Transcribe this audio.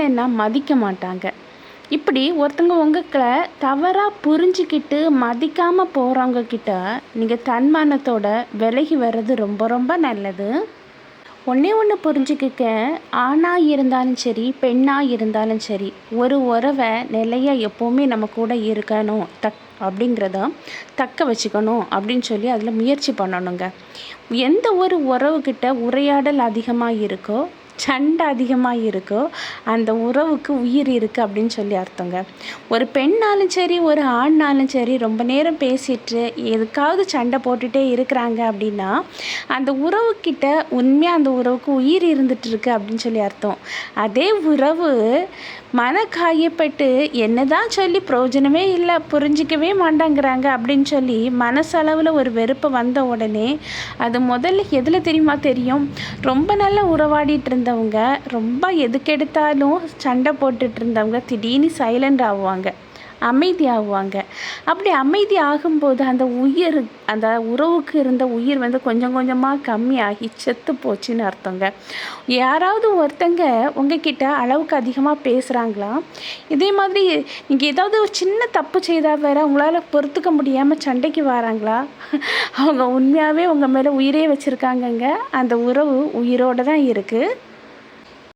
அண்ணன்னா மதிக்க மாட்டாங்க. இப்படி ஒருத்தங்க உங்களை தவறாக புரிஞ்சுக்கிட்டு மதிக்காமல் போகிறவங்க கிட்ட நீங்கள் தன்மானத்தோட விலகி வர்றது ரொம்ப ரொம்ப நல்லது. ஒன்றே ஒன்று புரிஞ்சுக்கிக்க, ஆணாக இருந்தாலும் சரி பெண்ணாக இருந்தாலும் சரி, ஒரு உறவை நிலையாக எப்போவுமே நம்ம கூட இருக்கணும் அப்படிங்கிறத தக்க வச்சுக்கணும் அப்படின்னு சொல்லி அதில் முயற்சி பண்ணணுங்க. எந்த ஒரு உறவுக்கிட்ட உரையாடல் அதிகமாக இருக்கோ, சண்டை அதிகமாக இருக்கோ, அந்த உறவுக்கு உயிர் இருக்குது அப்படின்னு சொல்லி அர்த்தங்க. ஒரு பெண்ணாலும் சரி ஒரு ஆண்னாலும் சரி ரொம்ப நேரம் பேசிட்டு எதுக்காவது சண்டை போட்டுகிட்டே இருக்கிறாங்க அப்படின்னா அந்த உறவுக்கிட்ட உண்மையாக அந்த உறவுக்கு உயிர் இருந்துகிட்ருக்கு அப்படின்னு சொல்லி அர்த்தம். அதே உறவு மனக்காயப்பட்டு என்னதான் சொல்லி பிரயோஜனமே இல்லை, புரிஞ்சிக்கவே மாட்டாங்கிறாங்க அப்படின்னு சொல்லி மனசளவில் ஒரு வெறுப்பு வந்த உடனே அது முதல்ல எதில் தெரியும், ரொம்ப நல்லா உறவாடிட்டு இருந்தவங்க, ரொம்ப எதுக்கெடுத்தாலும் சண்டை போட்டுட்டு இருந்தவங்க திடீர்னு சைலண்ட் ஆகுவாங்க, அமைதியாகுவாங்க. அப்படி அமைதி ஆகும்போது அந்த உறவுக்கு இருந்த உயிர் கொஞ்சம் கொஞ்சமாக கம்மியாகி செத்து போச்சுன்னு அர்த்தங்க. யாராவது ஒருத்தங்க உங்ககிட்ட அளவுக்கு அதிகமாக பேசுகிறாங்களா, இதே மாதிரி நீங்கள் ஏதாவது ஒரு சின்ன தப்பு செய்தால் வேற உங்களால் பொறுத்துக்க முடியாமல் சண்டைக்கு வராங்களா, அவங்க உண்மையாகவே உங்கள் மேலே உயிரே வச்சுருக்காங்கங்க. அந்த உறவு உயிரோடு தான் இருக்குது.